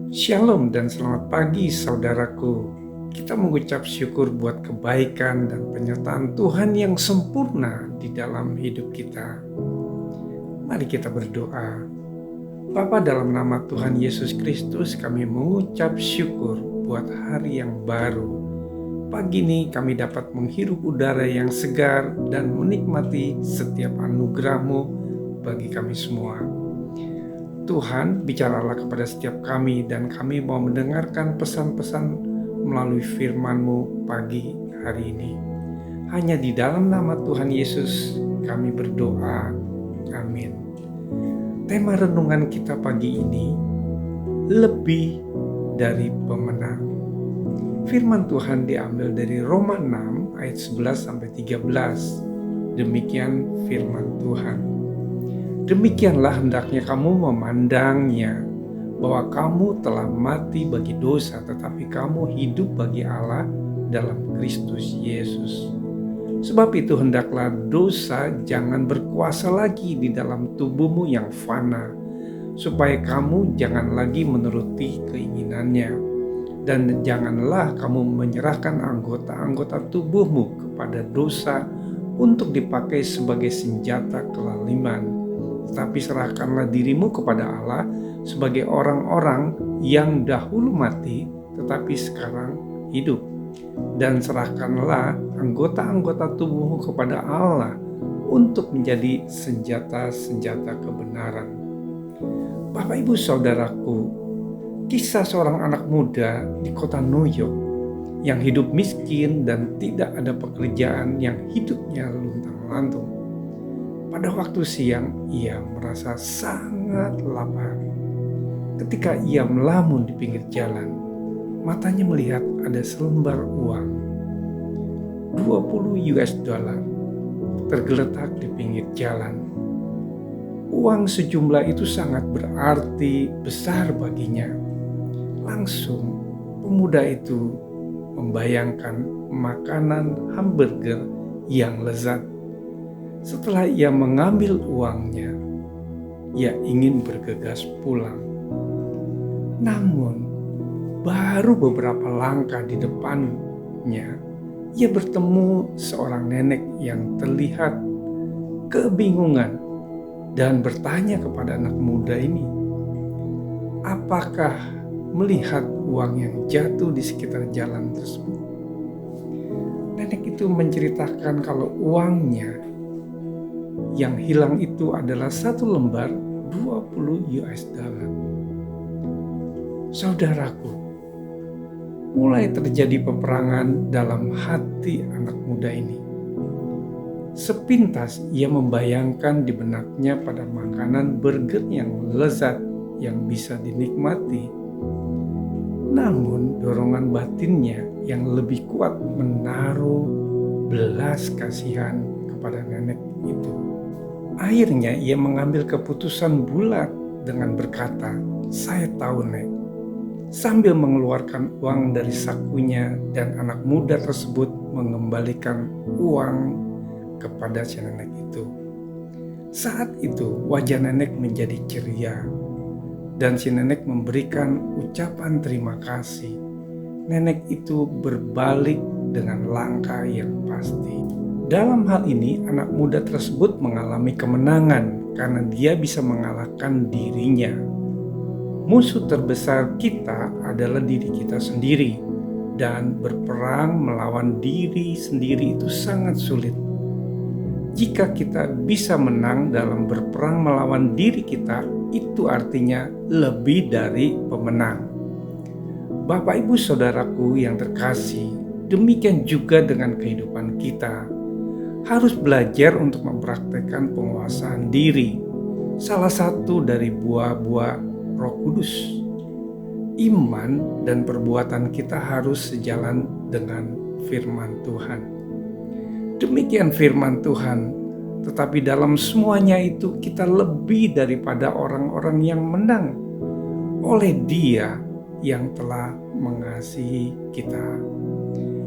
Shalom dan selamat pagi saudaraku. Kita mengucap syukur buat kebaikan dan penyertaan Tuhan yang sempurna di dalam hidup kita. Mari kita berdoa. Bapa, dalam nama Tuhan Yesus Kristus kami mengucap syukur buat hari yang baru. Pagi ini kami dapat menghirup udara yang segar dan menikmati setiap anugerah-Mu bagi kami semua. Tuhan, bicaralah kepada setiap kami dan kami mau mendengarkan pesan-pesan melalui firman-Mu pagi hari ini. Hanya di dalam nama Tuhan Yesus kami berdoa. Amin. Tema renungan kita pagi ini, lebih dari pemenang. Firman Tuhan diambil dari Roma 6 ayat 11-13. Demikian firman Tuhan. Demikianlah hendaknya kamu memandangnya, bahwa kamu telah mati bagi dosa, tetapi kamu hidup bagi Allah dalam Kristus Yesus. Sebab itu hendaklah dosa jangan berkuasa lagi di dalam tubuhmu yang fana, supaya kamu jangan lagi menuruti keinginannya. Dan janganlah kamu menyerahkan anggota-anggota tubuhmu kepada dosa untuk dipakai sebagai senjata kelaliman. Tetapi serahkanlah dirimu kepada Allah sebagai orang-orang yang dahulu mati tetapi sekarang hidup. Dan serahkanlah anggota-anggota tubuhmu kepada Allah untuk menjadi senjata-senjata kebenaran. Bapak Ibu Saudaraku, kisah seorang anak muda di kota New York yang hidup miskin dan tidak ada pekerjaan, yang hidupnya luntang-lantung. Pada waktu siang, ia merasa sangat lapar. Ketika ia melamun di pinggir jalan, matanya melihat ada selembar uang 20 US dollar tergeletak di pinggir jalan. Uang sejumlah itu sangat berarti besar baginya. Langsung pemuda itu membayangkan makanan hamburger yang lezat. Setelah ia mengambil uangnya, ia ingin bergegas pulang. Namun, baru beberapa langkah di depannya, ia bertemu seorang nenek yang terlihat kebingungan dan bertanya kepada anak muda ini, apakah melihat uang yang jatuh di sekitar jalan tersebut? Nenek itu menceritakan kalau uangnya yang hilang itu adalah satu lembar 20 US dollar. Saudaraku, mulai terjadi peperangan dalam hati anak muda ini. Sepintas ia membayangkan di benaknya pada makanan burger yang lezat yang bisa dinikmati. Namun dorongan batinnya yang lebih kuat menaruh belas kasihan kepada nenek itu. Akhirnya ia mengambil keputusan bulat dengan berkata, "Saya tahu, Nek." Sambil mengeluarkan uang dari sakunya, dan anak muda tersebut mengembalikan uang kepada si nenek itu. Saat itu wajah nenek menjadi ceria, dan si nenek memberikan ucapan terima kasih. Nenek itu berbalik dengan langkah yang pasti. Dalam hal ini, anak muda tersebut mengalami kemenangan karena dia bisa mengalahkan dirinya. Musuh terbesar kita adalah diri kita sendiri, dan berperang melawan diri sendiri itu sangat sulit. Jika kita bisa menang dalam berperang melawan diri kita, itu artinya lebih dari pemenang. Bapak Ibu Saudaraku yang terkasih, demikian juga dengan kehidupan kita. Harus belajar untuk mempraktekkan penguasaan diri. Salah satu dari buah-buah Roh Kudus. Iman dan perbuatan kita harus sejalan dengan firman Tuhan. Demikian firman Tuhan. Tetapi dalam semuanya itu kita lebih daripada orang-orang yang menang oleh Dia yang telah mengasihi kita.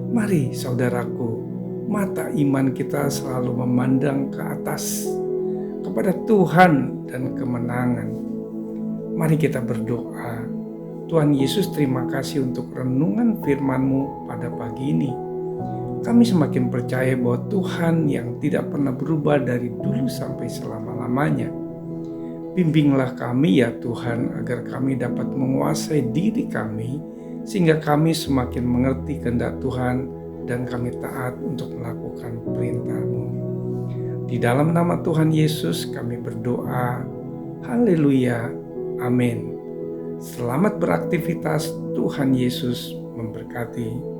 Mari saudaraku, mata iman kita selalu memandang ke atas, kepada Tuhan dan kemenangan. Mari kita berdoa. Tuhan Yesus, terima kasih untuk renungan firman-Mu pada pagi ini. Kami semakin percaya bahwa Tuhan yang tidak pernah berubah dari dulu sampai selama-lamanya. Bimbinglah kami ya Tuhan, agar kami dapat menguasai diri kami, sehingga kami semakin mengerti kehendak Tuhan dan kami taat untuk melakukan perintah-Mu. Di dalam nama Tuhan Yesus kami berdoa. Haleluya. Amin. Selamat beraktivitas. Tuhan Yesus memberkati.